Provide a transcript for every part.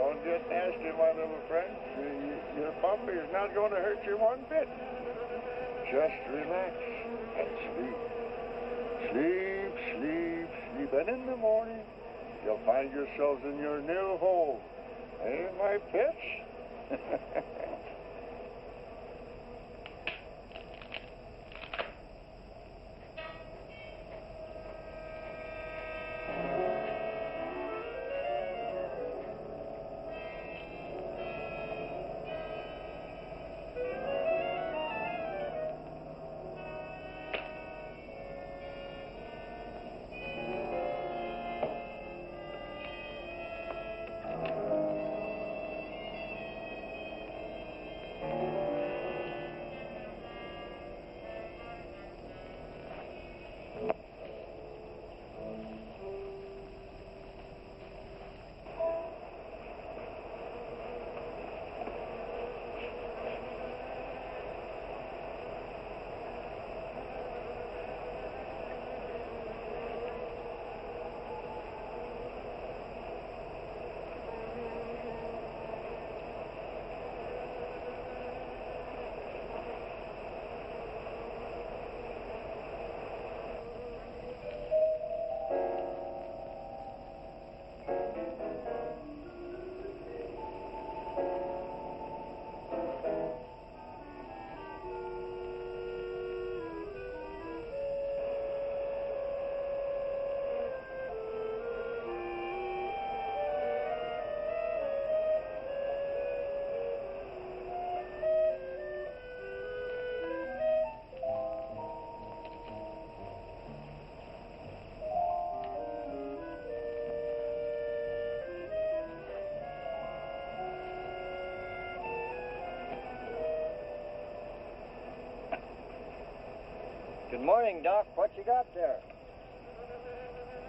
Don't get nasty, my little friend. Your puppy is not going to hurt you one bit. Just relax and sleep. Sleep, sleep, sleep. And in the morning, you'll find yourselves in your new home. Eh, my pets? Good morning, Doc. What you got there?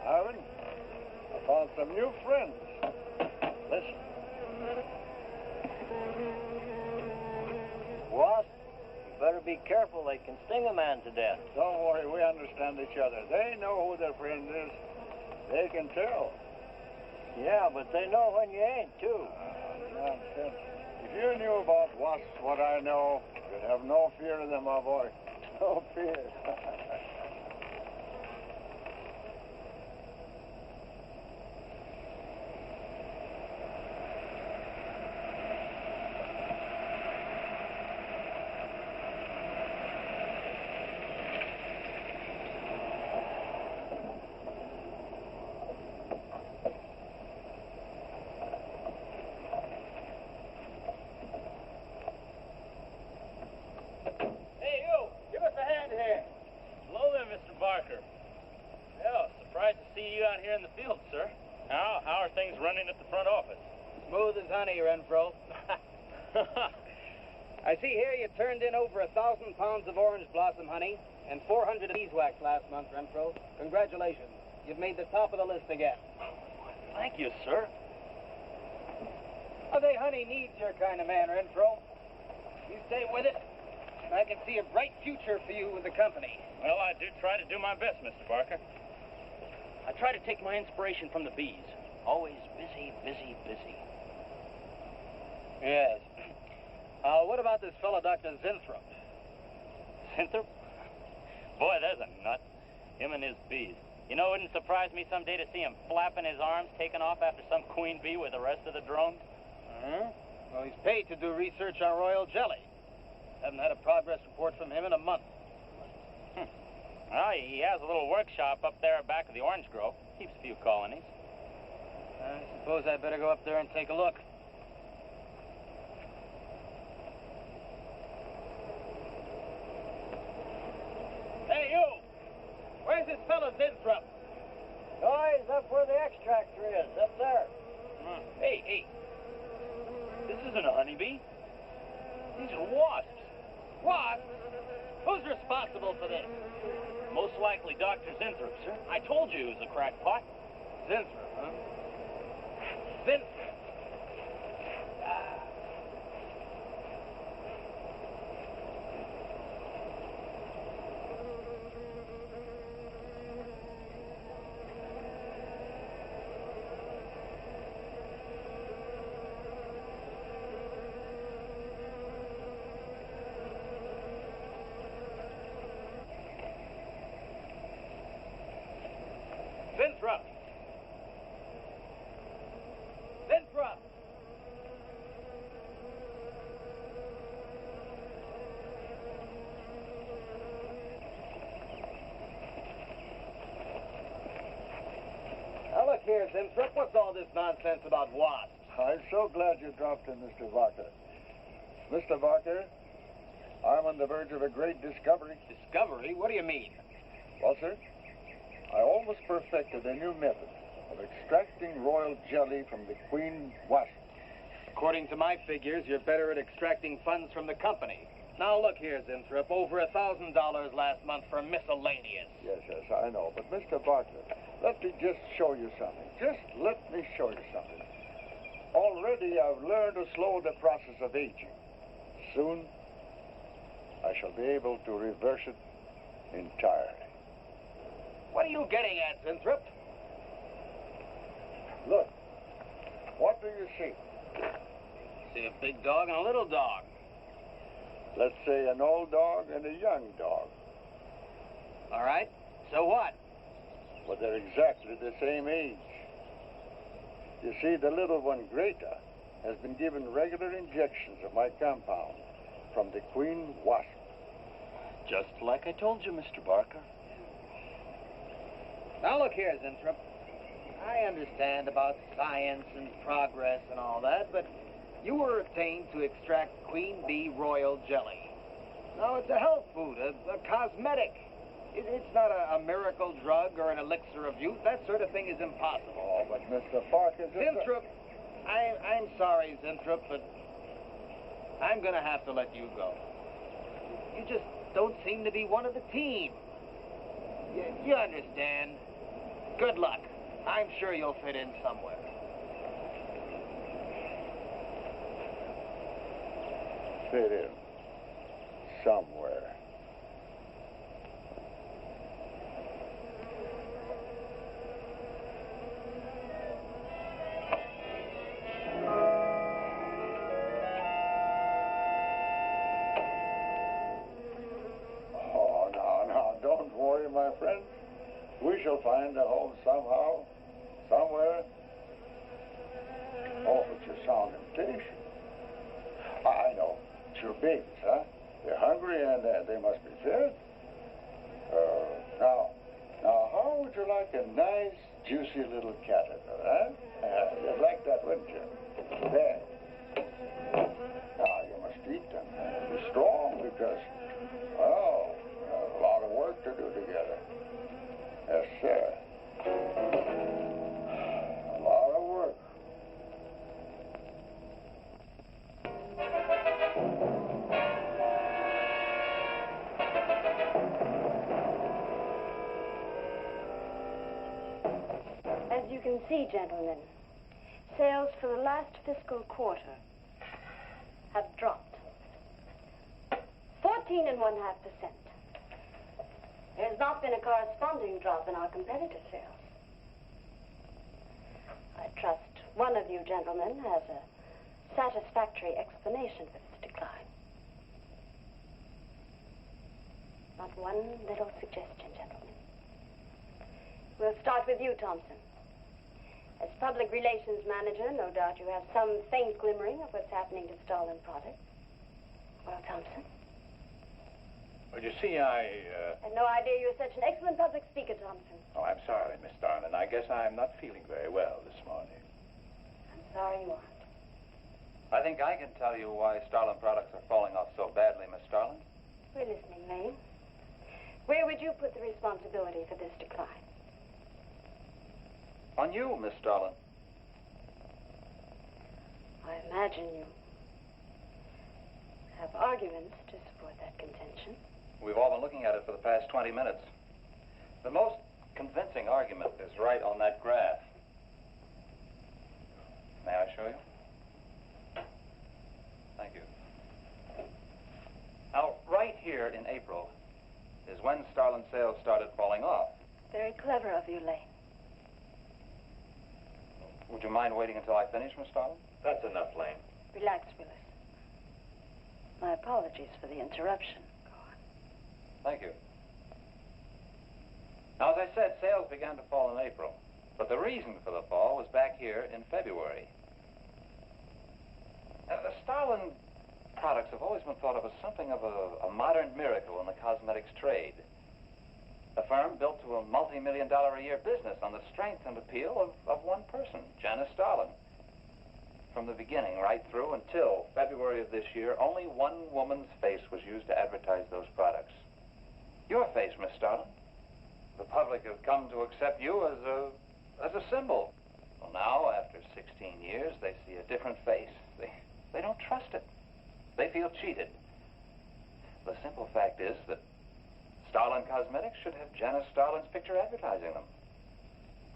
Ivan, I found some new friends. Listen. Wasp, you better be careful. They can sting a man to death. Don't worry, we understand each other. They know who their friend is. They can tell. Yeah, but they know when you ain't, too. Nonsense. If you knew about wasps what I know, you'd have no fear of them, my boy. No fear. I see here you turned in over 1,000 pounds of orange blossom honey and 400 beeswax last month, Renfro. Congratulations. You've made the top of the list again. Thank you, sir. Holiday honey needs your kind of man, Renfro. You stay with it, and I can see a bright future for you with the company. Well, I do try to do my best, Mr. Barker. I try to take my inspiration from the bees. Always busy, busy, busy. Yes. What about this fellow, Dr. Zinthrop? Zinthrop? Boy, there's a nut. Him and his bees. You know, it wouldn't surprise me someday to see him flapping his arms, taking off after some queen bee with the rest of the drones. Well, he's paid to do research on royal jelly. Haven't had a progress report from him in a month. Well, he has a little workshop up there back of the orange grove. Keeps a few colonies. I suppose I better go up there and take a look. Hey, you! Where's this fellow Zinthrop? Oh, he's up where the extractor is, up there. Hey. This isn't a honeybee. These are wasps. What? Who's responsible for this? Most likely Dr. Zinthrop, sir. I told you he was a crackpot. Zinthrop, huh? Zinthrop. here, Zimthrop. What's all this nonsense about wasps? I'm so glad you dropped in, Mr. Barker. Mr. Barker, I'm on the verge of a great discovery. Discovery? What do you mean? Well, sir, I almost perfected a new method of extracting royal jelly from the queen wasp. According to my figures, you're better at extracting funds from the company. Now, look here, Zimthrop. Over $1,000 last month for miscellaneous. Yes, I know. But, Mr. Barker, let me just show you something. Just let me show you something. Already I've learned to slow the process of aging. Soon, I shall be able to reverse it entirely. What are you getting at, Zimthrop? Look, what do you see? See a big dog and a little dog. Let's say an old dog and a young dog. All right. So what? Well, they're exactly the same age. You see, the little one, Greta, has been given regular injections of my compound from the queen wasp. Just like I told you, Mr. Barker. Now, look here, Zimthrop. I understand about science and progress and all that, but you were obtained to extract queen bee royal jelly. Now, it's a health food, a cosmetic. It's not a miracle drug or an elixir of youth. That sort of thing is impossible. Oh, but Mr. Parker... Zimthrop, I'm sorry, Zimthrop, but I'm going to have to let you go. You just don't seem to be one of the team. You understand. Good luck. I'm sure you'll fit in somewhere. Fit in somewhere. Oh, no, don't worry, my friend. We shall find a home somehow, somewhere. Oh, but you sound impatient. I know. It's your babies, huh? They're hungry and they must be fed. Now, how would you like a nice, juicy little caterpillar, huh? You'd like that, wouldn't you? There. Now, you must eat them. Be strong because, well, a lot of work to do together. Yes, sir. A lot of work. As you can see, gentlemen, sales for the last fiscal quarter have dropped 14.5%. There has not been a corresponding drop in our competitive sales. I trust one of you gentlemen has a satisfactory explanation for this decline. Not one little suggestion, gentlemen. We'll start with you, Thompson. As public relations manager, no doubt you have some faint glimmering of what's happening to stolen products. Well, Thompson? Well, you see, I had no idea you were such an excellent public speaker, Thompson. Oh, I'm sorry, Miss Darlin. I guess I'm not feeling very well this morning. I'm sorry you aren't. I think I can tell you why Starlin products are falling off so badly, Miss Starlin. We're listening, Lane. Where would you put the responsibility for this decline? On you, Miss Starlin. I imagine you have arguments to support that contention. We've all been looking at it for the past 20 minutes. The most convincing argument is right on that graph. May I show you? Thank you. Now, right here in April is when Starlin sales started falling off. Very clever of you, Lane. Would you mind waiting until I finish, Miss Starlin? That's enough, Lane. Relax, Willis. My apologies for the interruption. Go on. Thank you. Now, as I said, sales began to fall in April. But the reason for the fall was back here in February. The Starlin products have always been thought of as something of a modern miracle in the cosmetics trade. A firm built to a multi-million-dollar-a-year business on the strength and appeal of one person, Janice Starlin. From the beginning, right through until February of this year, only one woman's face was used to advertise those products. Your face, Miss Starlin. The public have come to accept you as a symbol. Well, now, after 16 years, they see a different face. They don't trust it. They feel cheated. The simple fact is that Starlin Cosmetics should have Janice Starlin's picture advertising them.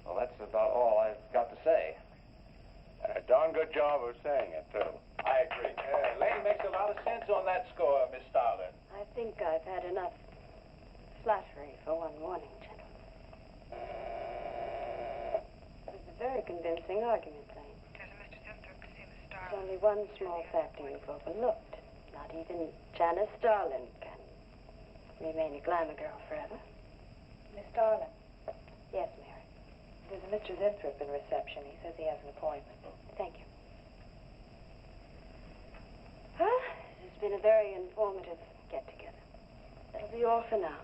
Well, that's about all I've got to say. A darn good job of saying it, too. I agree. Lane makes a lot of sense on that score, Miss Starlin. I think I've had enough flattery for one morning, gentlemen. It was a very convincing argument, Lane. There's only one small factor you've overlooked. Not even Janice Starlin can remain a glamour girl forever. Miss Starlin, Yes, Mary. there's a Mr. Zinthrop in reception. He says he has an appointment. Thank you. Well, this has been a very informative get-together. That'll be all for now.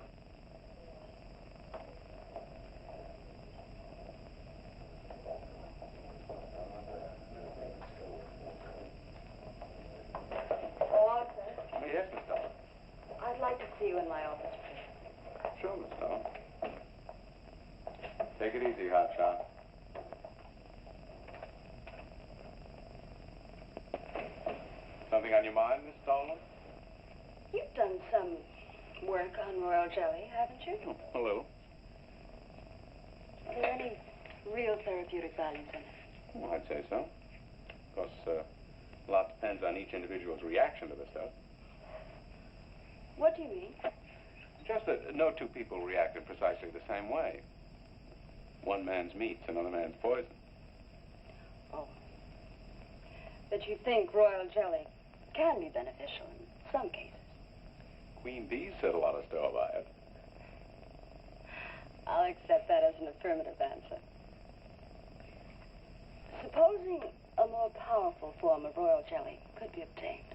Oh, Arthur, Yes, Miss Starlin. I'd like to see you in my office, please. Sure, Miss Starlin. Take it easy, hotshot. Something on your mind, Miss Starlin? You've done some work on royal jelly, haven't you? A little. Are there any real therapeutic values in it? Well, I'd say so. Of course, a lot depends on each individual's reaction to the stuff. What do you mean? Just that no two people react in precisely the same way. One man's meat's another man's poison. Oh. But you think royal jelly can be beneficial in some cases? Queen bees set a lot of store by it. I'll accept that as an affirmative answer. Supposing a more powerful form of royal jelly could be obtained.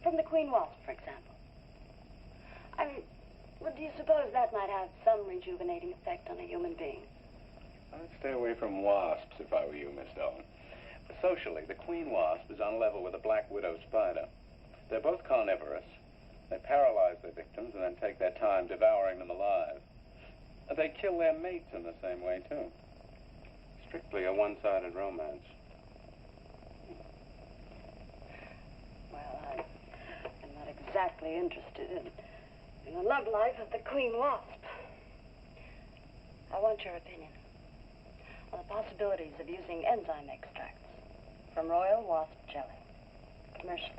From the queen wasp, for example. I mean, do you suppose that might have some rejuvenating effect on a human being? I'd stay away from wasps if I were you, Miss Starlin. Socially, the queen wasp is on a level with the black widow spider. They're both carnivorous. They paralyze their victims and then take their time devouring them alive. They kill their mates in the same way, too. Strictly a one-sided romance. Well, I'm not exactly interested in the love life of the queen wasp. I want your opinion on the possibilities of using enzyme extracts from royal wasp jelly, commercially.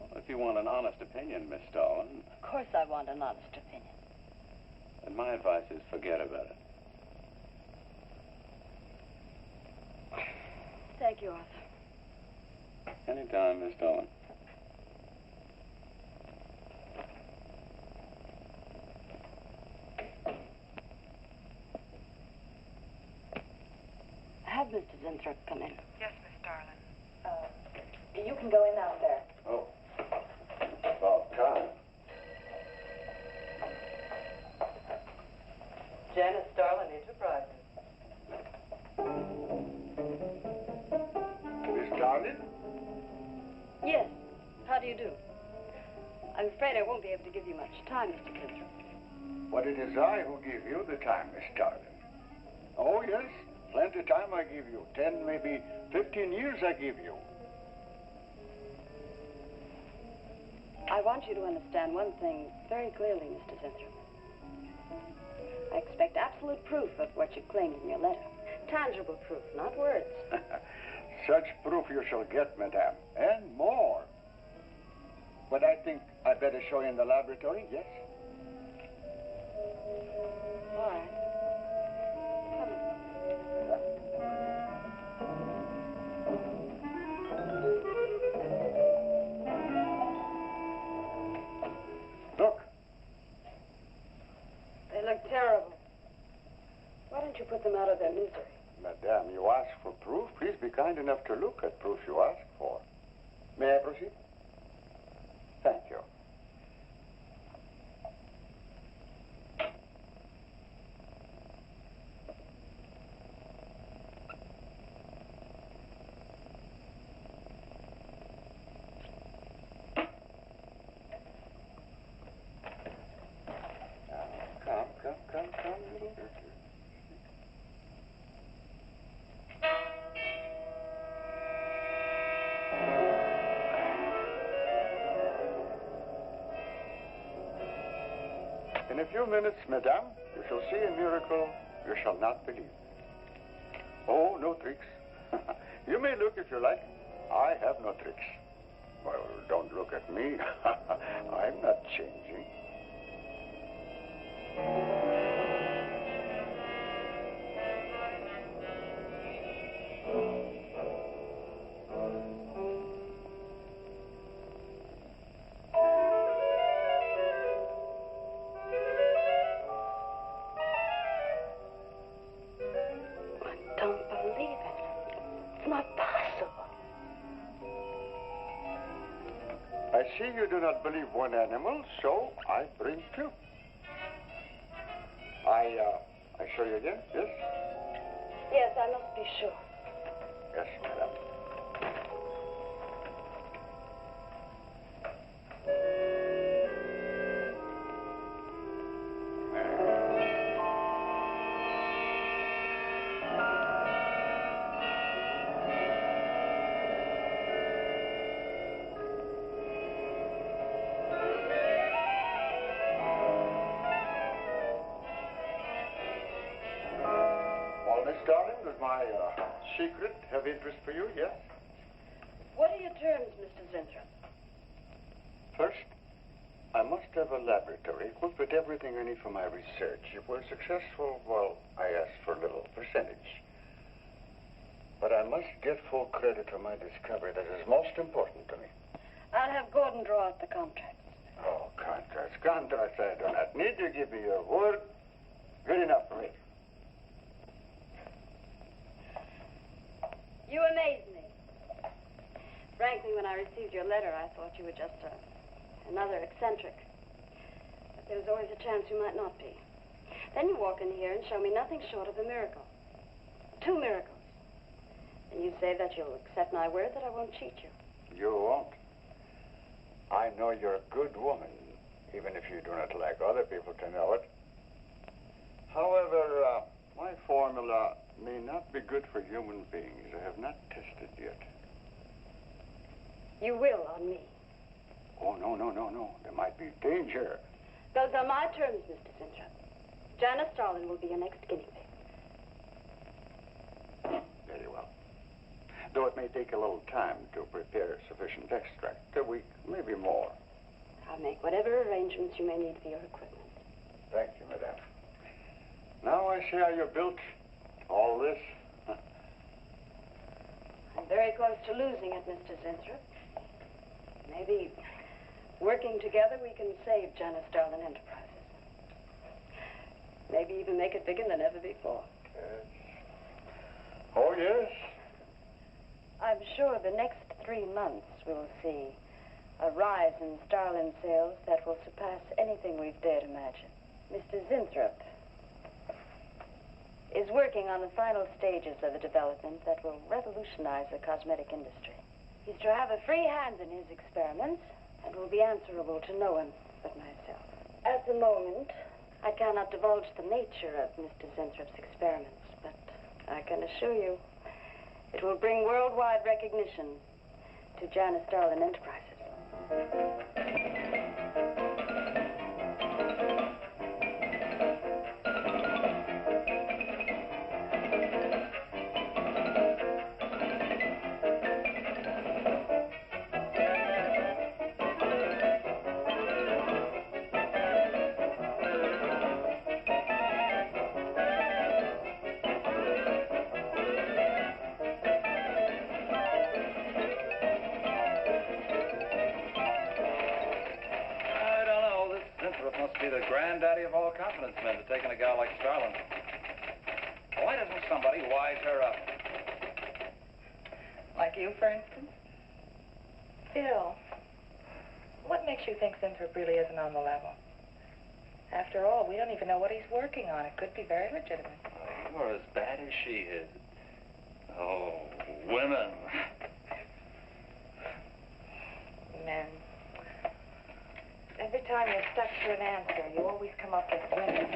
Well, if you want an honest opinion, Miss Starlin, Of course I want an honest opinion. then my advice is forget about it. Thank you, Arthur. Anytime, Miss Starlin. Have Mr. Zinthrop come in. Yes, Miss Starlin. You can go in out there. Oh. About time. Janice Starlin Enterprises. Miss Starlin? Yes. How do you do? I'm afraid I won't be able to give you much time, Mr. Zinthrop. But it is I who give you the time, Miss Starlin. Oh, yes. Plenty of time I give you. 10, maybe 15 years I give you. I want you to understand one thing very clearly, Mr. Zinthrop. I expect absolute proof of what you claimed in your letter. Tangible proof, not words. Such proof you shall get, madame, and more. But I think I'd better show you in the laboratory, yes? All right. Come in. Look. They look terrible. Why don't you put them out of their misery? Madame, you ask for proof. Please be kind enough to look at proof you ask for. May I proceed? Thank you. In a few minutes, madame, you shall see a miracle you shall not believe. Oh, no tricks. You may look if you like. I have no tricks. Well, don't look at me. I'm not changing. I see you do not believe one animal, so I bring two. I show you again, yes? Yes, I must be sure. Yes, madam. Miss Darling, does my secret have interest for you, yes? What are your terms, Mr. Zinthrop? First, I must have a laboratory equipped with everything I need for my research. If we're successful, well, I ask for a little percentage. But I must get full credit for my discovery. That is most important to me. I'll have Gordon draw out the contracts. Oh, contracts. Contracts I do not need. You give me your word. Good enough for me. You amaze me. Frankly, when I received your letter, I thought you were just another eccentric. But there was always a chance you might not be. Then you walk in here and show me nothing short of a miracle. 2 miracles. And you say that you'll accept my word that I won't cheat you. You won't. I know you're a good woman, even if you do not like other people to know it. However, my formula may not be good for human beings. I have not tested yet. You will on me. Oh, no. There might be danger. Those are my terms, Mr. Zinthrop. Janice Starlin will be your next guinea pig. Very well. Though it may take a little time to prepare sufficient extract. A week, maybe more. I'll make whatever arrangements you may need for your equipment. Thank you, madame. Now I see how you're built. All this. I'm very close to losing it, Mr. Zinthrop. Maybe working together we can save Janice Starlin Enterprises. Maybe even make it bigger than ever before. Yes. Oh, yes. I'm sure the next 3 months we'll see a rise in Starlin sales that will surpass anything we've dared imagine. Mr. Zinthrop is working on the final stages of a development that will revolutionize the cosmetic industry. He's to have a free hand in his experiments and will be answerable to no one but myself. At the moment, I cannot divulge the nature of Mr. Zinthrup's experiments, but I can assure you it will bring worldwide recognition to Janice Starlin Enterprises. Must be the granddaddy of all confidence men to taking a gal like Starlin. Why doesn't somebody wise her up? Like you, for instance? Bill, what makes you think Zinthrop really isn't on the level? After all, we don't even know what he's working on. It could be very legitimate. You're as bad as she is. Oh, women. Men. Every time you're stuck to an answer, you always come up with women.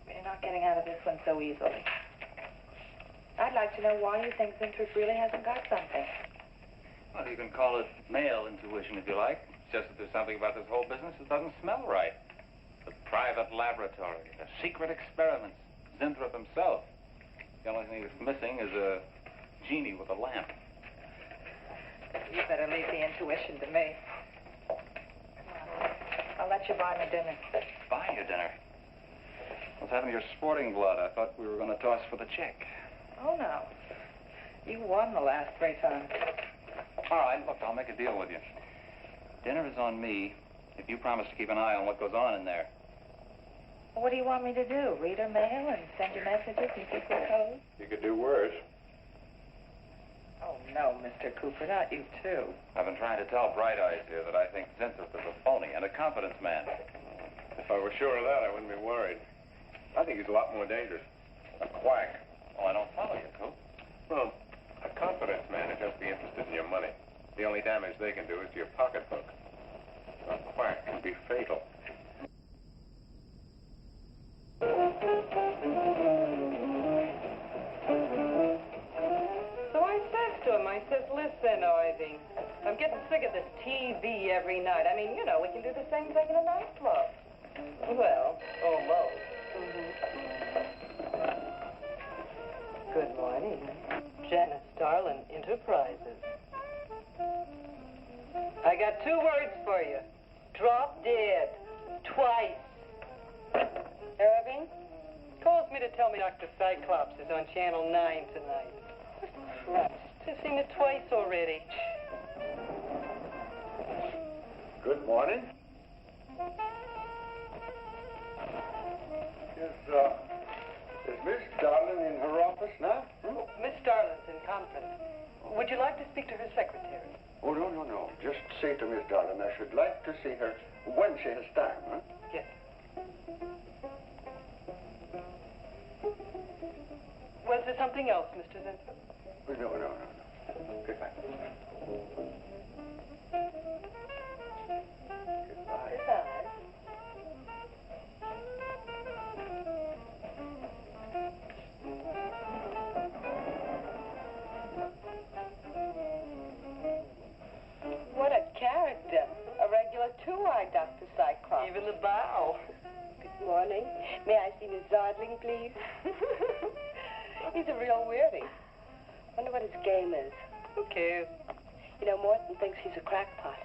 You're not getting out of this one so easily. I'd like to know why you think Zinthrop really hasn't got something. Well, you can call it male intuition if you like. It's just that there's something about this whole business that doesn't smell right. private laboratory, the secret experiments, Zinthrop himself. The only thing that's missing is a genie with a lamp. You better leave the intuition to me. I'll let you buy me dinner. Buy you dinner? What's happened to your sporting blood? I thought we were going to toss for the check. Oh, no. You won the last 3 times. All right, look, I'll make a deal with you. Dinner is on me if you promise to keep an eye on what goes on in there. What do you want me to do? Read her mail and send you messages and keep her code? You could do worse. Oh, no, Mr. Cooper, not you, too. I've been trying to tell Bright Eyes here that I think Zinthrop is a phony and a confidence man. If I were sure of that, I wouldn't be worried. I think he's a lot more dangerous. A quack. Well, I don't follow you, Coop. Well, a confidence man would just be interested in your money. The only damage they can do is to your pocketbook. A quack can be fatal. So I says to him, I says, listen, Irving, I'm getting sick of this TV every night. I mean, you know, we can do the same thing in a nightclub. Well, almost. Good morning. Janice Starlin Enterprises. I got 2 words for you. Drop dead. Twice. Irving calls me to tell me Dr. Cyclops is on Channel 9 tonight. Christ, I've seen it twice already. Good morning. Is Miss Darlin in her office now? Miss Starlin's in conference. Would you like to speak to her secretary? Oh, no. Just say to Miss Darlin I should like to see her when she has time, huh? Yes. Was there something else, Mr. Zinthrop? No. Goodbye. Goodbye. What a character. A regular 2-eyed Dr. Cyclops. Even the bow. Good morning. May I see Miss Zardling, please? He's a real weirdie. Wonder what his game is. Who cares? You know, Morton thinks he's a crackpot.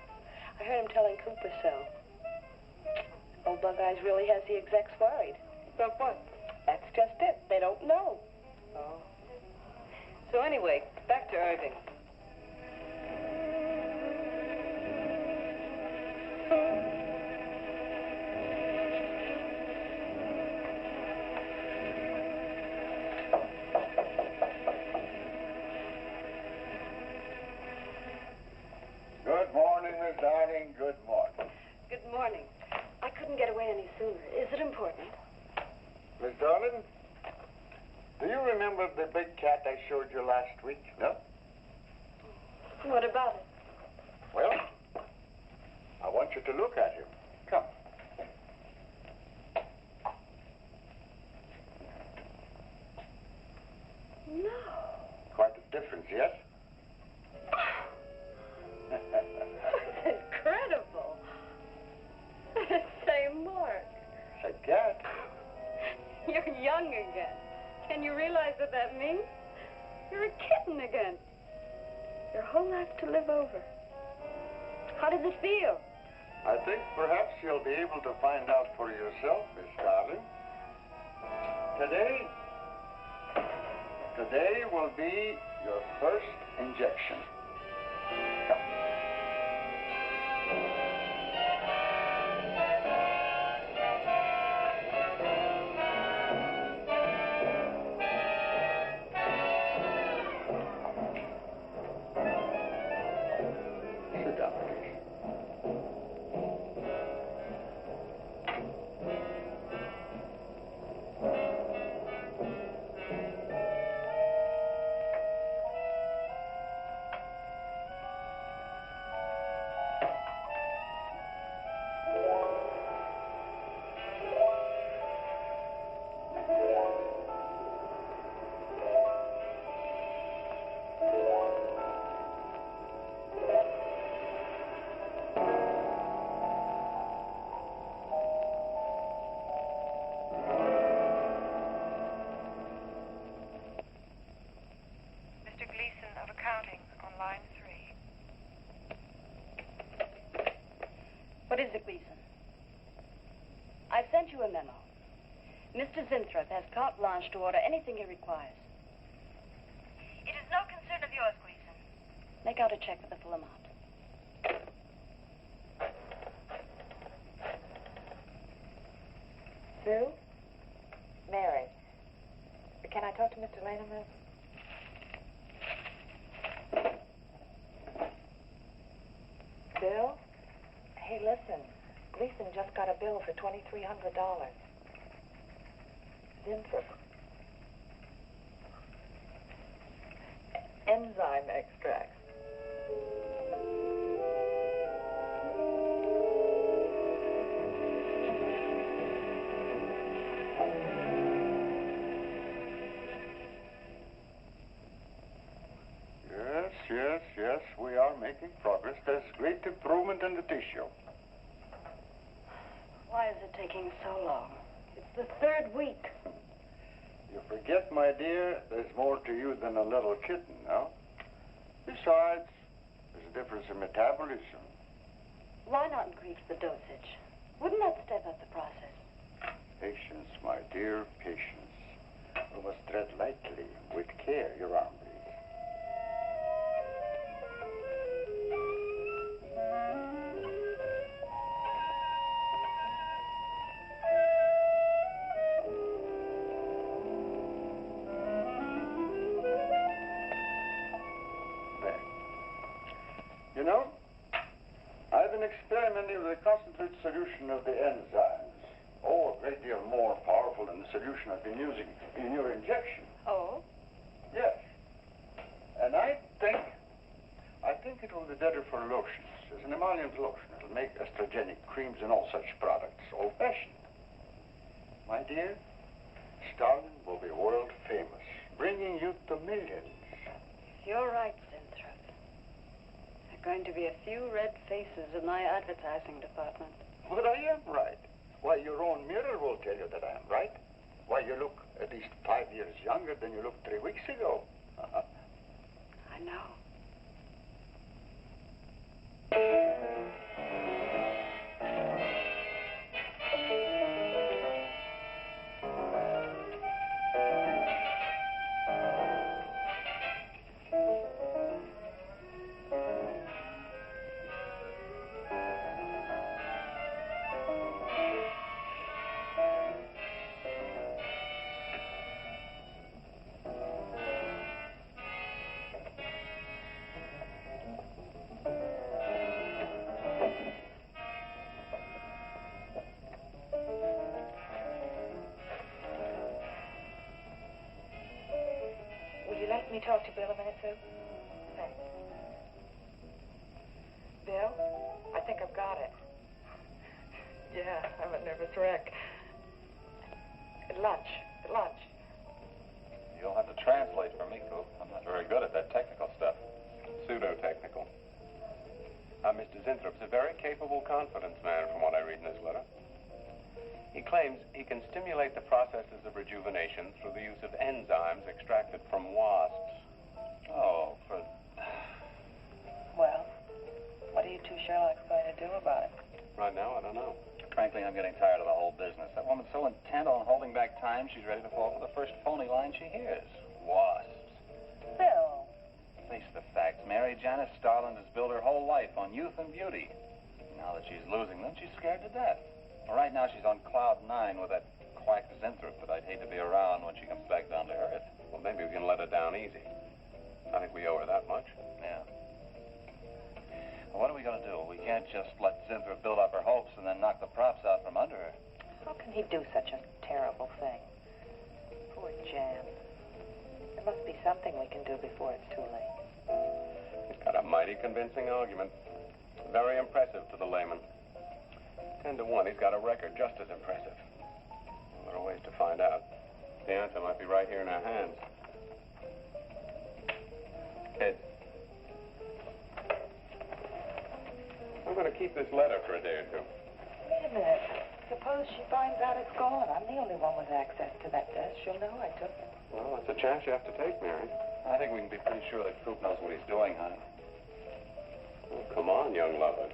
I heard him telling Cooper so. Old Bug Eyes really has the execs worried. About what? That's just it. They don't know. Oh. So anyway, back to Irving. Good morning, Miss Darling. Good morning. Good morning. I couldn't get away any sooner. Is it important? Miss Darlin, do you remember the big cat I showed you last week? No? What about it? Well, I want you to look at him. Come. No. Quite a difference, yes? It's incredible. Say, Mark. Say, cat. You're young again. Can you realize what that means? You're a kitten again. Your whole life to live over. How does it feel? I think perhaps you'll be able to find out for yourself, Miss Darling. Today will be your first injection. Come. Sit down, please. a memo. Mr. Zinthrop has carte blanche to order anything he requires. It is no concern of yours, Gleason. Make out a check for the full amount. Sue? Mary. Can I talk to Mr. Lane a minute? Bill? Hey, listen. Gleason just got a bill for $2,300. Zinthrop. Enzyme extract. Yes, we are making progress. There's great improvement in the tissue. Why is it taking so long? It's the third week. You forget, my dear, there's more to you than a little kitten, no? Besides, there's a difference in metabolism. Why not increase the dosage? Wouldn't that step up the process? Patience, my dear, patience. We must tread lightly, with care, your arm, please. You know, I've been experimenting with a concentrated solution of the enzymes. Oh, a great deal more powerful than the solution I've been using in your injection. Oh? Yes. And I think it will be better for lotions. As an emollient lotion, it'll make estrogenic creams and all such products old-fashioned. My dear, Stalin will be world famous, bringing you to millions. You're right, Zinthrop. There are going to be a few red faces in my advertising department. But I am right. Why, your own mirror will tell you that I am right. Why, you look at least 5 years younger than you looked 3 weeks ago. I know. Let me talk to Bill a minute, Sue. Thanks. Bill, I think I've got it. Yeah, I'm a nervous wreck. At lunch. You'll have to translate for me, Coop. I'm not very good at that technical stuff. Pseudo-technical. Mr. Zinthrup's a very capable confidence man, from what I read in his letter. He claims he can stimulate the processes of rejuvenation through the use of enzymes extracted from wasps. Oh, Well, what are you two Sherlocks going to do about it? Right now, I don't know. frankly, I'm getting tired of the whole business. That woman's so intent on holding back time, she's ready to fall for the first phony line she hears. Wasps. Bill. Face the facts, Mary. Janice Starland has built her whole life on youth and beauty. Now that she's losing them, she's scared to death. Well, right now, she's on cloud 9 with that quack Zinthrop that I'd hate to be around when she comes back down to earth. Well, maybe we can let her down easy. I think we owe her that much. Yeah. Well, what are we going to do? We can't just let Zinthrop build up her hopes and then knock the props out from under her. How can he do such a terrible thing? Poor Jan. There must be something we can do before it's too late. He's got a mighty convincing argument. Very impressive to the layman. 10 to 1, he's got a record just as impressive. Well, there are ways to find out. The answer might be right here in our hands. Kid. I'm going to keep this letter for a day or two. Wait a minute. Suppose she finds out it's gone. I'm the only one with access to that desk. She'll know I took it. Well, it's a chance you have to take, Mary. I think we can be pretty sure that Coop knows what he's doing, honey. Oh, come on, young lovers.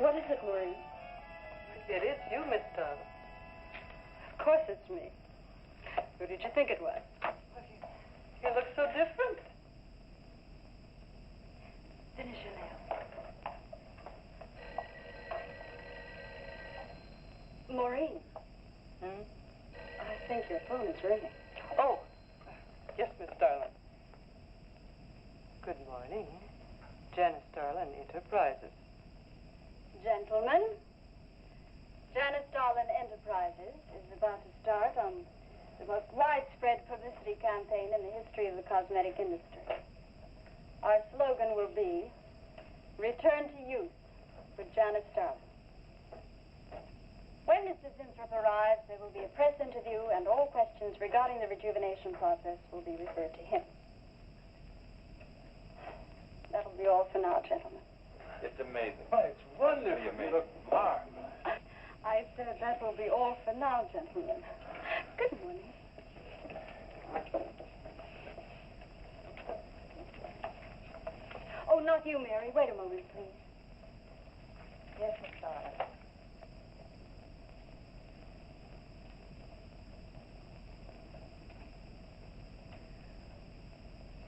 What is it, Maureen? It is you, Miss Darling. Of course it's me. Who did you think it was? You look so different. Finish your nails. Maureen. I think your phone is ringing. Oh, yes, Miss Darling. Good morning. Janice Darlin Enterprises. Gentlemen, Janice Darlin Enterprises is about to start on the most widespread publicity campaign in the history of the cosmetic industry. Our slogan will be, Return to Youth for Janice Darlin. When Mr. Zinthrop arrives, there will be a press interview, and all questions regarding the rejuvenation process will be referred to him. That'll be all for now, gentlemen. It's amazing. Oh, it's wonderful. You look marvelous. I said that will be all for now, gentlemen. Good morning. Oh, not you, Mary. Wait a moment, please. Yes, Miss Darling.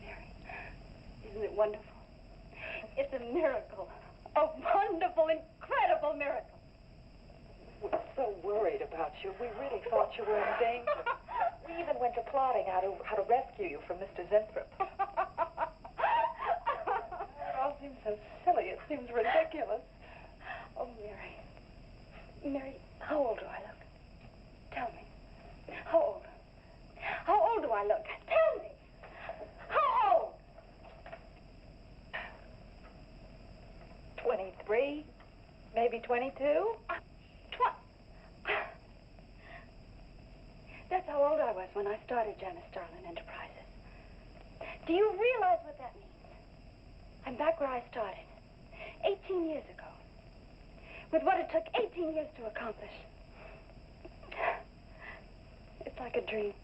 Mary, isn't it wonderful? It's a miracle. A wonderful, incredible miracle. We're so worried about you. We really thought you were in danger. We even went to plotting how to rescue you from Mr. Zinthrop. It all seems so silly. It seems ridiculous. Oh, Mary. Mary, how old do I look? Tell me. How old? How old do I look? Tell me. How old? 23, maybe 22. That's how old I was when I started Janice Darlin Enterprises. Do you realize what that means? I'm back where I started, 18 years ago, with what it took 18 years to accomplish. It's like a dream.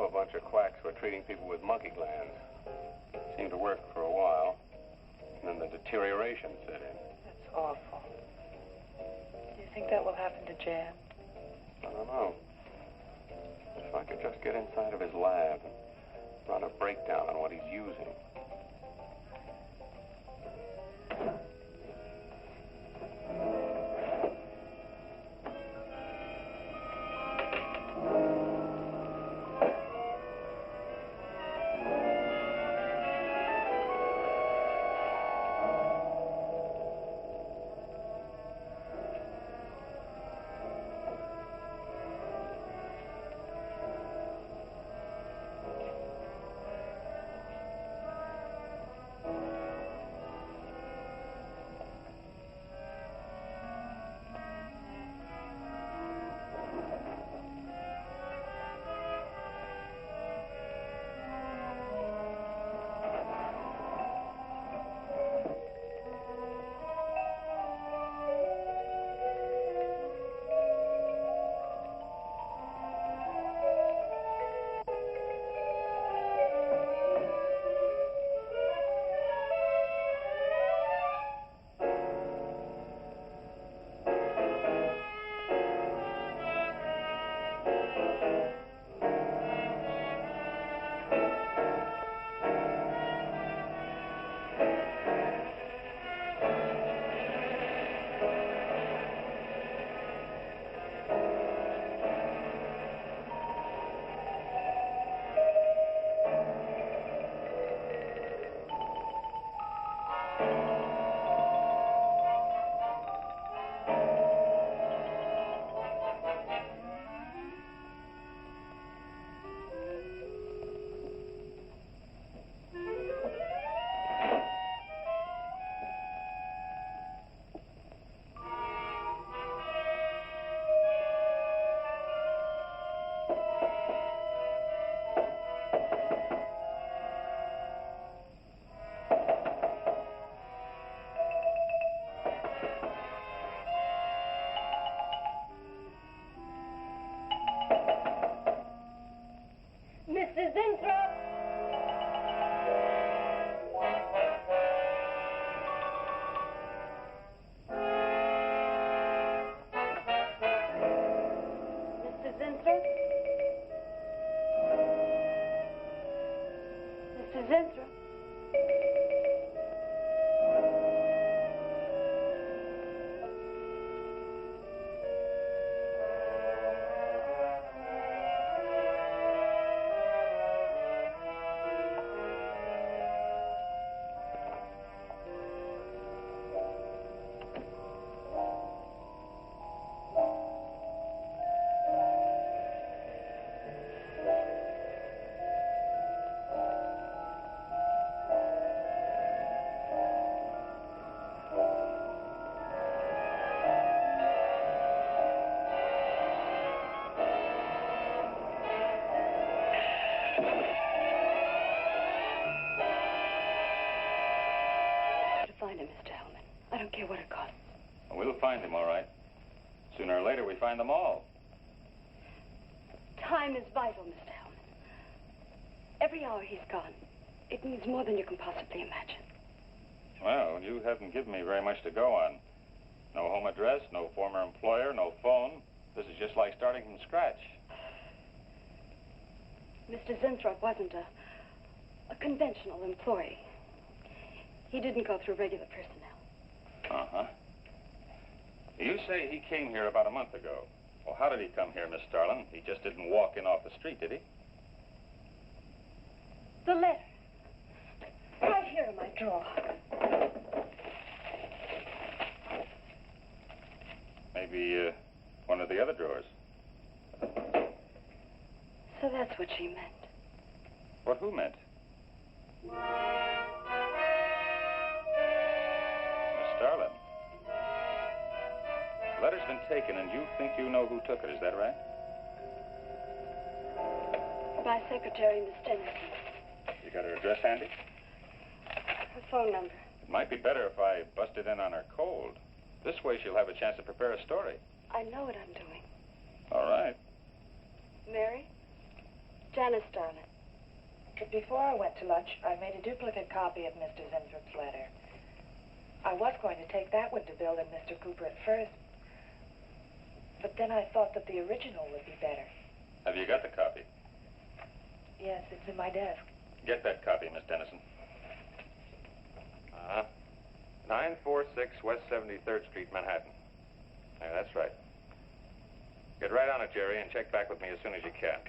know a bunch of quacks who are treating people with monkey glands. Seemed to work for a while, and then the deterioration set in. That's awful. Do you think that will happen to Jan? I don't know. If I could just get inside of his lab and run a breakdown on what he's using. Mrs. Inthrop! Mrs. Inthrop? Mrs. Inthrop? Find him, Mr. Hellman. I don't care what it costs. We'll find him, all right. Sooner or later, we find them all. Time is vital, Mr. Hellman. Every hour he's gone, it means more than you can possibly imagine. Well, you haven't given me very much to go on. No home address, no former employer, no phone. This is just like starting from scratch. Mr. Zinthrop wasn't a conventional employee. He didn't go through regular personnel. Uh-huh. You say he came here about a month ago. Well, how did he come here, Miss Starlin? He just didn't walk in off the street, did he? The letter. Right here in my drawer. Maybe one of the other drawers. So that's what she meant. What who meant? Starlin, the letter's been taken, and you think you know who took it. Is that right? My secretary, Miss Dennison. You got her address handy? Her phone number. It might be better if I busted in on her cold. This way she'll have a chance to prepare a story. I know what I'm doing. All right. Mary? Janice, darling. But before I went to lunch, I made a duplicate copy of Mr. Zinthrop's letter. I was going to take that one to Bill and Mr. Cooper at first, but then I thought that the original would be better. Have you got the copy? Yes, it's in my desk. Get that copy, Miss Dennison. 946 West 73rd Street, Manhattan. Yeah, that's right. Get right on it, Jerry, and check back with me as soon as you can.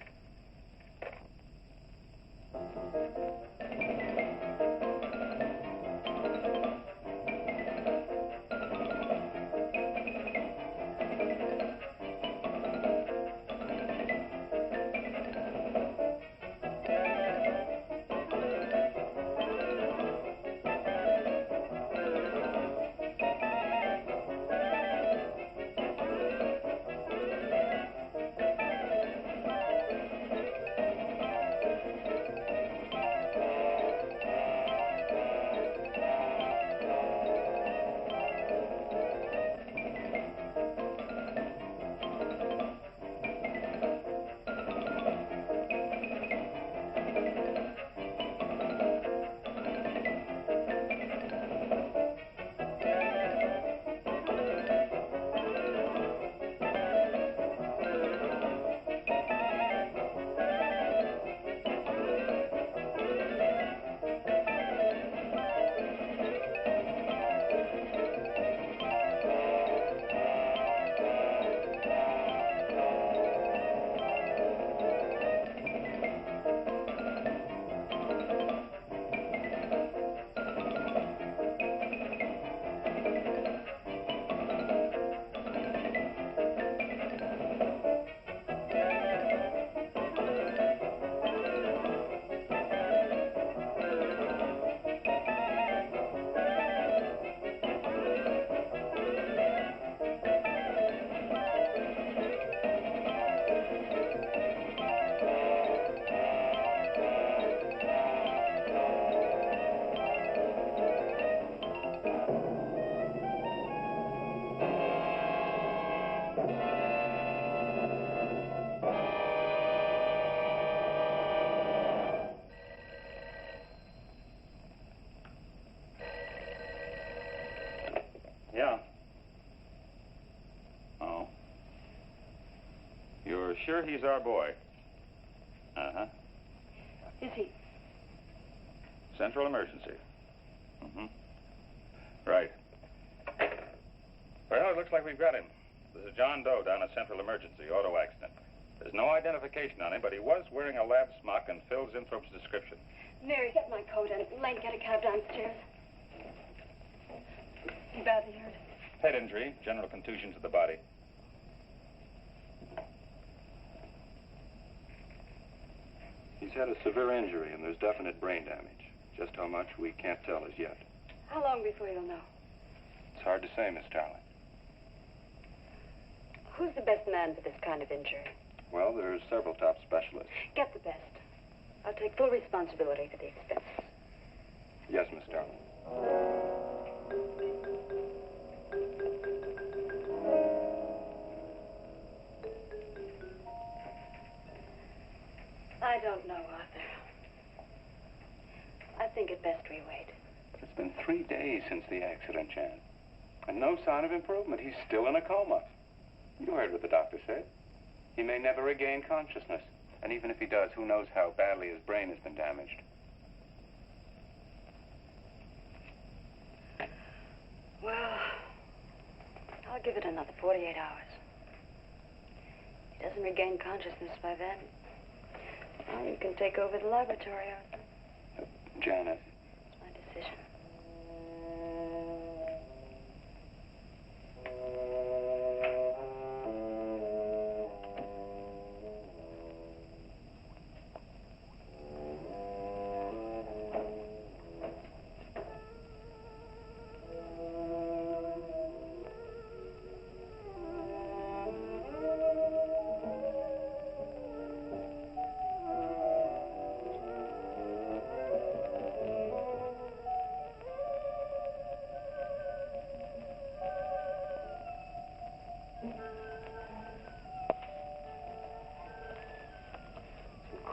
Yeah. Oh. You're sure he's our boy? Uh-huh. Is he? Central emergency. Mm-hmm. Right. Well, it looks like we've got him. This is John Doe down at Central Emergency, auto accident. There's no identification on him, but he was wearing a lab smock and Phil Zinthrop's description. Mary, get my coat and Lane, get a cab downstairs. He badly hurt. Head injury, general contusion to the body. He's had a severe injury, and there's definite brain damage. Just how much, we can't tell as yet. How long before you'll know? It's hard to say, Miss Starling. Who's the best man for this kind of injury? Well, there's several top specialists. Get the best. I'll take full responsibility for the expenses. Yes, Miss Starling. I don't know, Arthur. I think it best we wait. It's been 3 days since the accident, Jan. And no sign of improvement. He's still in a coma. You heard what the doctor said. He may never regain consciousness. And even if he does, who knows how badly his brain has been damaged. Well, I'll give it another 48 hours. If he doesn't regain consciousness by then, well, you can take over the laboratory, Arthur. Janet. It's my decision.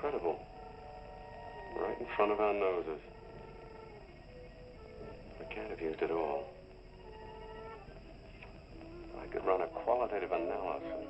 incredible. Right in front of our noses. I can't have used it all. I could run a qualitative analysis.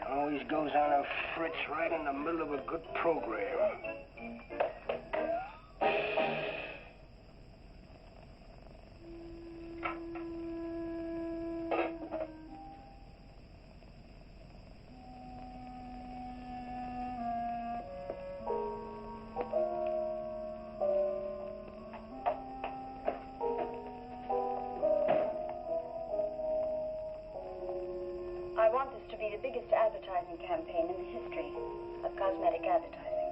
Always goes on a fritz right in the middle of a good program. I want this to be the biggest advertising campaign in the history of cosmetic advertising.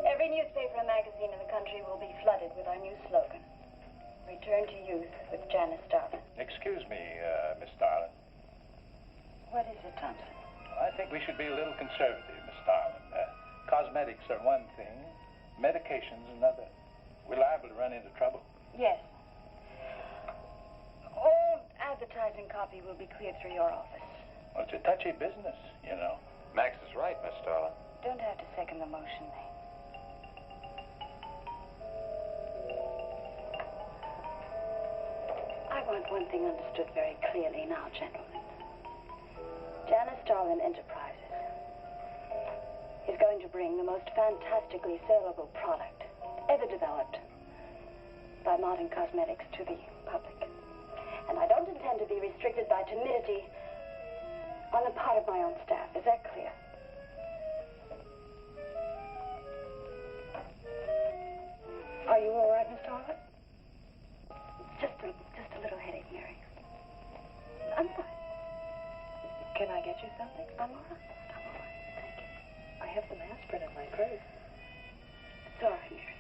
Every newspaper and magazine in the country will be flooded with our new slogan, Return to Youth with Janice Starlin. Excuse me, Miss Starlin. What is it, Thompson? I think we should be a little conservative, Miss Starlin. Cosmetics are one thing, medications another. We're liable to run into trouble. Yes. All advertising copy will be cleared through your office. Well, it's a touchy business, you know. Max is right, Miss Starlin. Don't have to second the motion, May. I want one thing understood very clearly now, gentlemen. Janice Starlin Enterprises is going to bring the most fantastically saleable product ever developed by modern cosmetics to the public. And I don't intend to be restricted by timidity on the part of my own staff. Is that clear? Are you all right, Miss Starlin? Just a little headache, Mary. I'm fine. Can I get you something? I'm all right. I'm all right. Thank you. I have some aspirin in my purse. Sorry, Mary.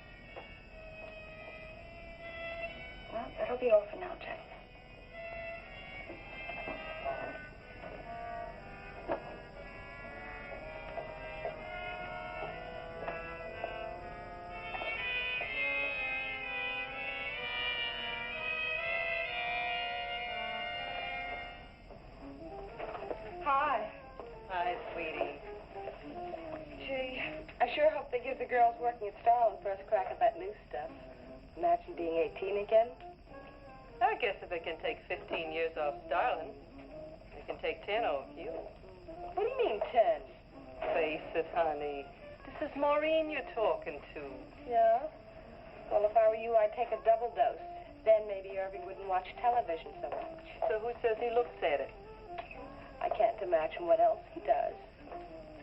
Well, that'll be all for now, Jack. Hi. Hi, sweetie. Gee, I sure hope they give the girls working at Starlin first crack at that new stuff. Imagine being 18 again. I guess if it can take 15 years off Starlin, it can take 10 off you. What do you mean, 10? Face it, honey. This is Maureen you're talking to. Yeah? Well, if I were you, I'd take a double dose. Then maybe Irving wouldn't watch television so much. So who says he looks at it? I can't imagine what else he does.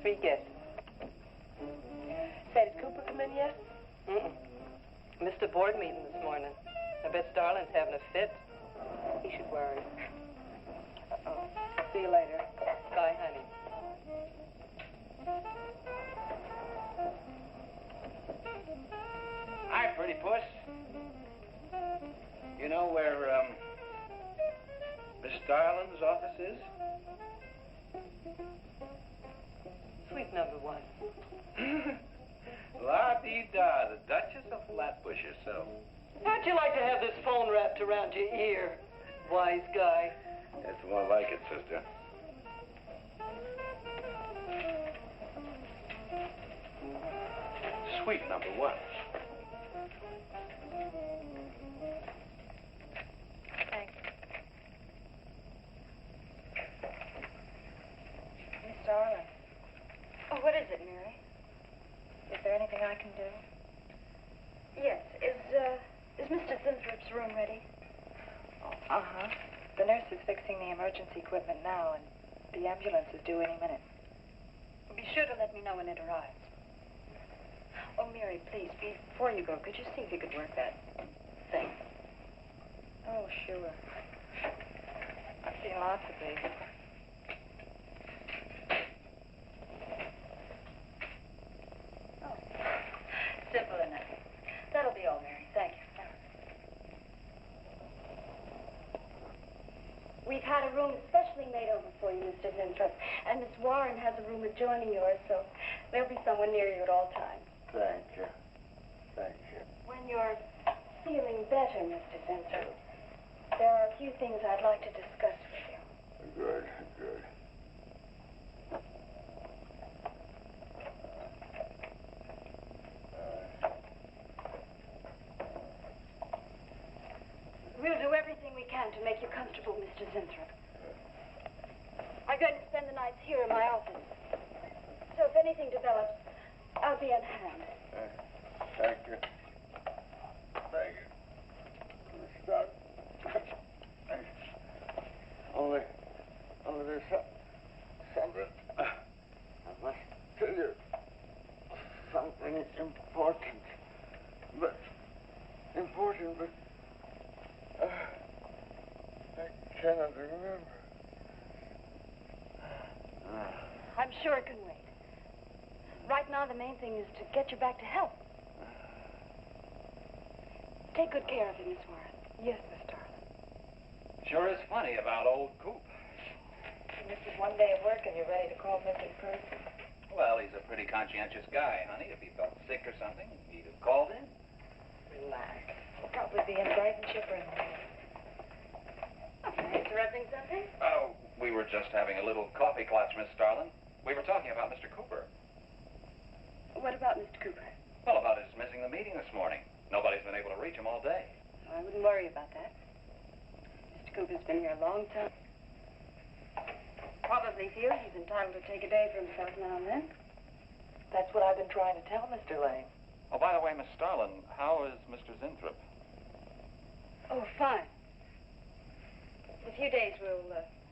3 guesses. Say, did Cooper come in yet? Missed a board meeting this morning. I bet Starlin's having a fit. He should worry. Uh-oh. See you later. Bye, honey. Hi, pretty puss. You know where, Miss Starlin's office is? number one. La-dee-da, the Duchess of Flatbush herself. How'd you like to have this phone wrapped around your ear, wise guy? That's more like it, sister. Sweet number one. Thanks. Miss Darling. Oh, what is it, Mary? Is there anything I can do? Yes. Is Mr. Sinthrop's room ready? Uh-huh. The nurse is fixing the emergency equipment now, and the ambulance is due any minute. Be sure to let me know when it arrives. Oh, Mary, please, before you go, could you see if you could work that thing? Oh, sure. I've seen lots of these. Oh, simple enough. That'll be all, Mary. Thank you. We've had a room specially made over for you, Mr. Zinthrop, and Miss Warren has a room adjoining yours, so there'll be someone near you at all times. Thank you. Thank you. When you're feeling better, Mr. Zinthrop, there are a few things I'd like to discuss with you. Good, good. We'll do everything we can to make you comfortable, Mr. Zinthrop. I'm going to spend the nights here in my office. So if anything develops, I'll be on hand. Thank you. Thank you. Stop. Only there's something. I must tell you. Something important. But I cannot remember. I'm sure it can wait. Right now, the main thing is to get you back to health. Take good care of him, Miss Warren. Yes, Miss Darling. Sure is funny about old Coop. You miss his one day of work and you're ready to call missing person. Well, he's a pretty conscientious guy, honey. If he felt sick or something, he'd have called in. Relax. He'll probably be in bright and chipper in the morning. Interrupting something? Oh, we were just having a little coffee clutch, Miss Starlin. We were talking about Mr. Cooper. What about Mr. Cooper? Well, about his missing the meeting this morning. Nobody's been able to reach him all day. I wouldn't worry about that. Mr. Cooper's been here a long time. Probably feels he's entitled to take a day for himself now and then. That's what I've been trying to tell Mr. Lane. Oh, by the way, Miss Starlin, how is Mr. Zinthrop? Oh, fine. In a few days, we'll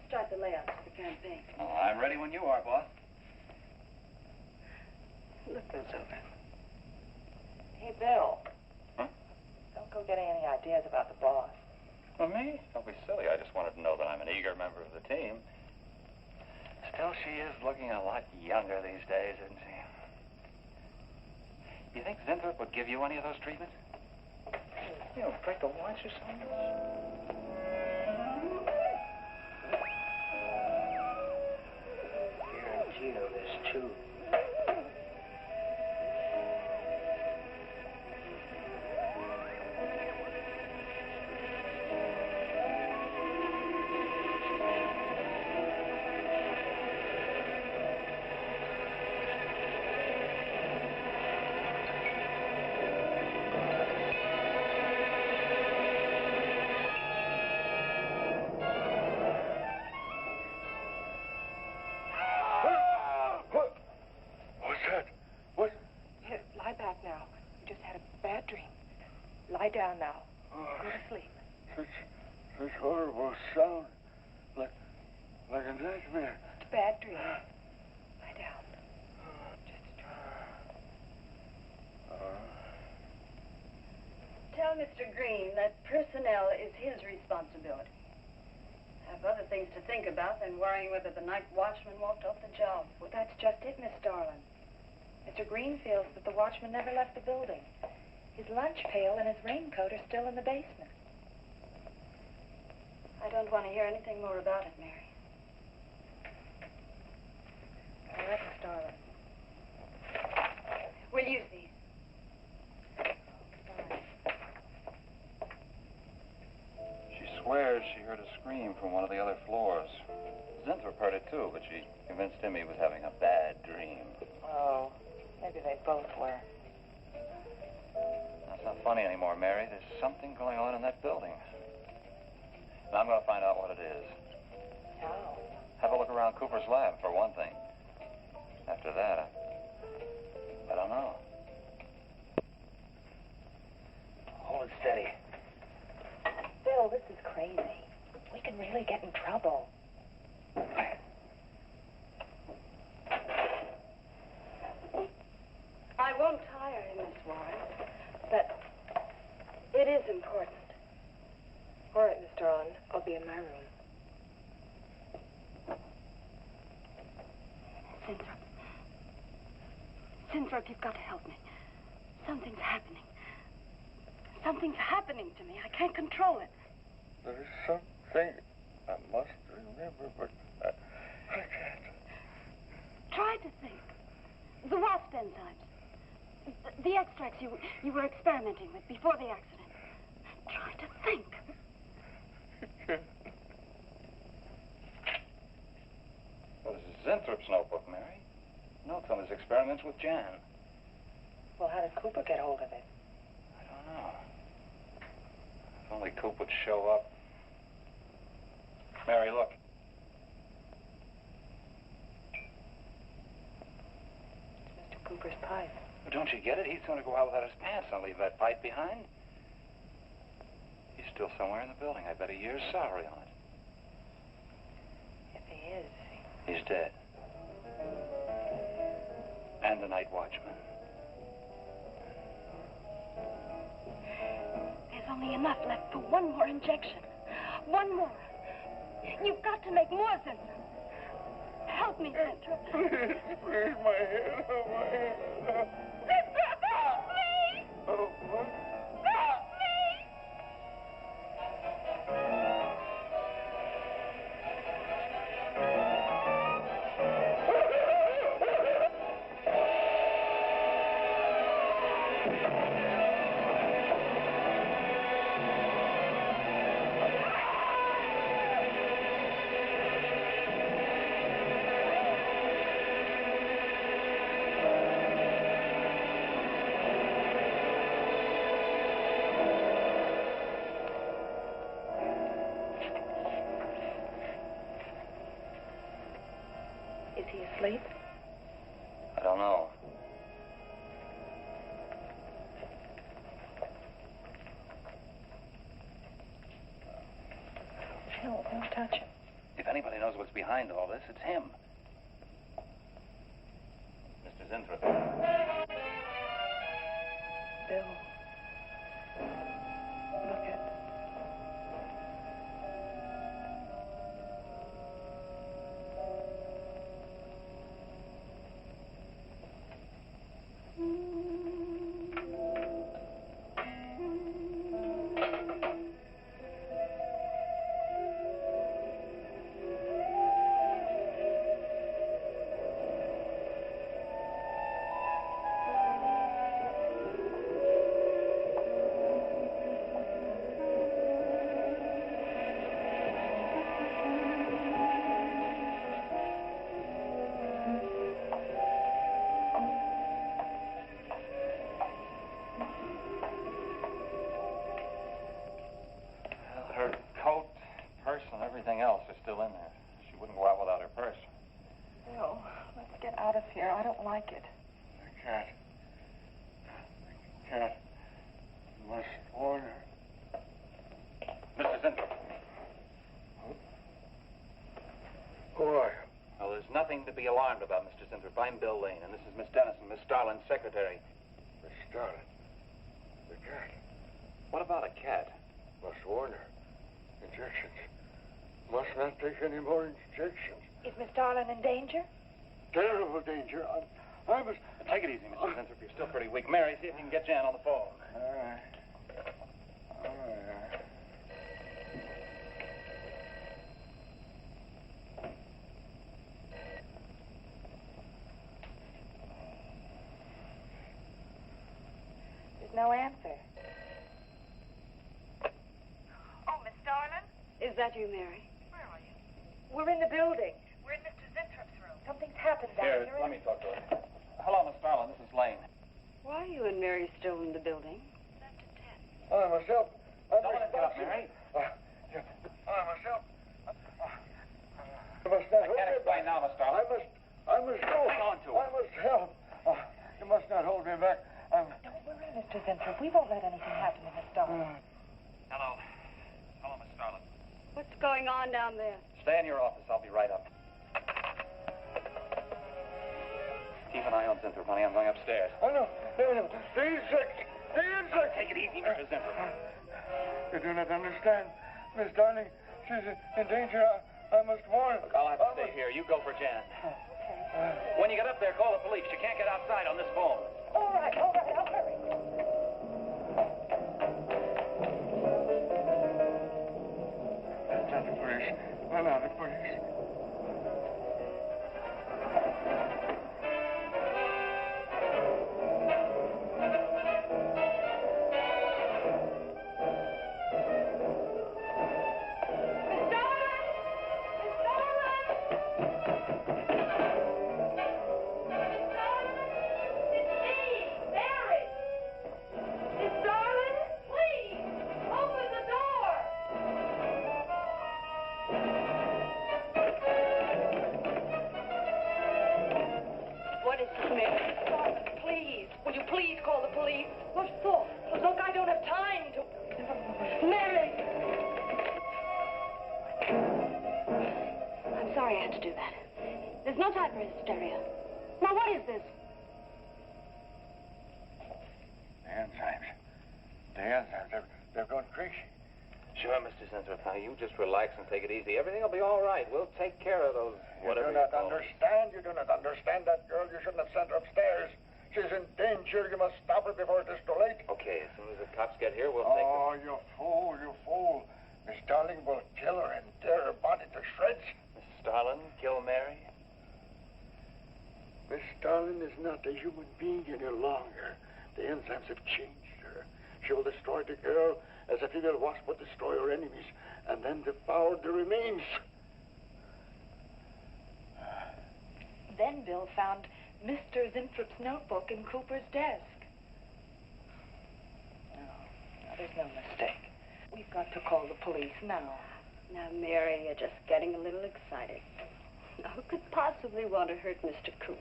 start the layouts for the campaign. Oh, I'm ready when you are, boss. Look those over. Hey, Bill. Huh? Don't go getting any ideas about the boss. Well, me? Don't be silly. I just wanted to know that I'm an eager member of the team. Still, she is looking a lot younger these days, isn't she? You think Zinthrop would give you any of those treatments? You know, break the watch or something? Guarantee of this, too. Lie down now. Go to sleep. Such horrible sound. Like a nightmare. It's a bad dream. Lie down. Just a dream. Tell Mr. Green that personnel is his responsibility. Have other things to think about than worrying whether the night watchman walked off the job. Well, that's just it, Miss Darling. Mr. Green feels that the watchman never left the building. His lunch pail and his raincoat are still in the basement. I don't want to hear anything more about it, Mary. All right, Miss Darling. but she convinced him he was having a bad dream. Oh, maybe they both were. That's not funny anymore, Mary. There's something going on in that building. And I'm going to find out what it is. How? Have a look around Cooper's lab, for one thing. After that, I don't know. Hold it steady. Bill, this is crazy. We could really get in trouble. I won't tire you, Miss Warren, but it is important. All right, Mr. On. I'll be in my room. Sinthrop, you've got to help me. Something's happening. Something's happening to me. I can't control it. There's something I must remember, but I can't. Try to think. The Wasp enzymes. The extracts you were experimenting with before the accident. Try to think. Well, this is Zinthrop's notebook, Mary. Notes on his experiments with Jan. Well, how did Cooper get hold of it? I don't know. If only Coop would show up. Mary, look. It's Mr. Cooper's pipe. Well, don't you get it? He's going to go out without his pants and leave that pipe behind. He's still somewhere in the building. I bet a year's salary on it. If he is. He's dead. And the night watchman. There's only enough left for one more injection. One more. You've got to make more, Sinthrop. Help me, Sinthrop. Please, my head. Oh, my head. Help me! Oh, what? Help me! Is he asleep? I don't know. No, don't touch him. If anybody knows what's behind all this, it's him. Mr. Zinthrop. Bill. Look at... Her coat, purse, and everything else are still in there. She wouldn't go out without her purse. Bill, let's get out of here. I don't like it. I can't. I can't. You must warn her. Mr. Zinthrop. Who are you? Well, there's nothing to be alarmed about, Mr. Zinthrop. I'm Bill Lane, and this is Miss Dennison, Miss Starlin's secretary. Miss Starlin. The cat. What about a cat? Must warn her. Injections. Must not take any more injections. Is Miss Darlin in danger? Terrible danger. I must... Take it easy, Mr. Zinthrop. You're still pretty weak. Mary, see if you can get Jan on the phone. All right. All right. There's no answer. Oh, Miss Darlin? Is that you, Mary? Where are you? We're in the building. We're in Mr. Zintrop's upstairs. Let me talk to her. Hello, Miss Starlin. This is Lane. Why are you and Mary still in the building? I myself. Don't let him get up, Mary. I myself. I can't explain now, Miss Starlin. I must go. Hang on to it. I must help. You must not hold me back. Don't worry, Mr. Zinthrop. We won't let anything happen to Miss Starlin. Hello. Hello, Miss Starlin. What's going on down there? Stay in your office. I'll be right up. Keep an eye on Zinthrop, honey. I'm going upstairs. Oh, no. The insect. The insect. Take it easy, Mr. Zinthrop. You do not understand. Miss Darling, she's in danger. I must warn. Look, I'll have to stay here. You go for Jan. When you get up there, call the police. You can't get outside on this phone. All right, I'll hurry. That's not the police. No, no, the police. They're going crazy. Sure, Mr. Zinthrop. Now, you just relax and take it easy. Everything will be all right. We'll take care of those, whatever You do not understand. You do not understand that girl. You shouldn't have sent her upstairs. She's in danger. You must stop her before it is too late. Okay, as soon as the cops get here, we'll take her. Oh, you fool, you fool. Miss Darling will kill her and tear her body to shreds. Miss Starlin, kill Mary? Miss Starlin is not a human being any longer. The enzymes have changed her. She will destroy the girl as a female wasp would destroy her enemies, and then devour the remains. Then Bill found Mr. Zinthrop's notebook in Cooper's desk. No, there's no mistake. We've got to call the police now. Now, Mary, you're just getting a little excited. Now, who could possibly want to hurt Mr. Cooper?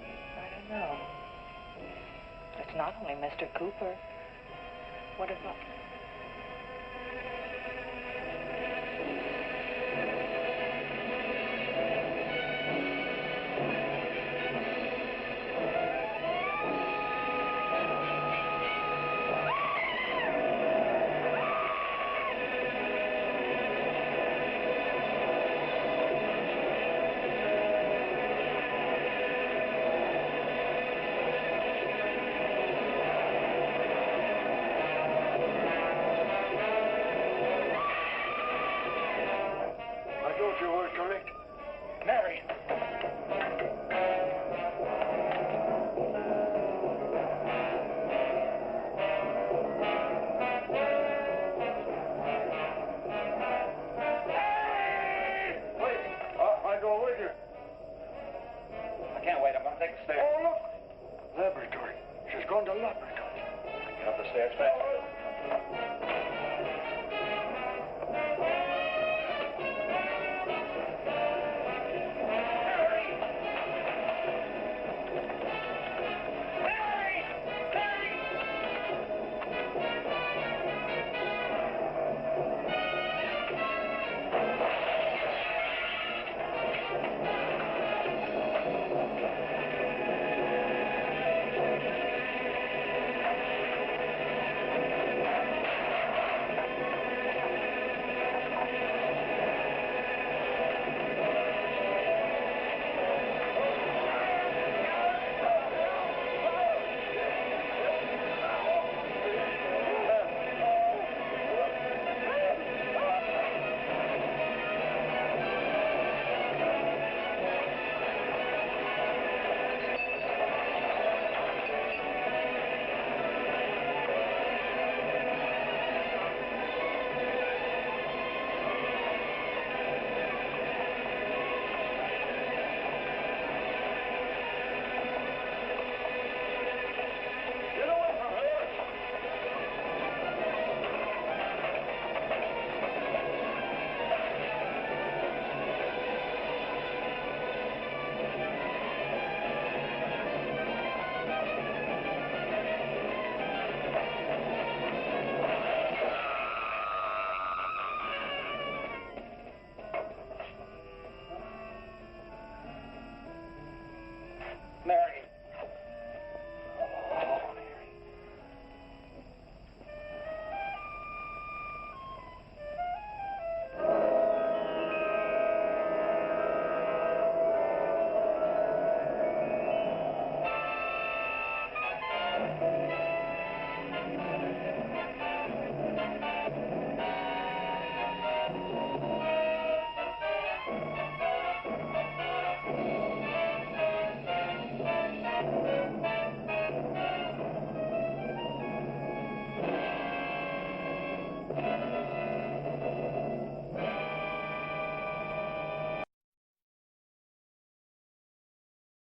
I don't know. It's not only Mr. Cooper. What about... Laboratory. She's gone to laboratory. Get up the stairs fast.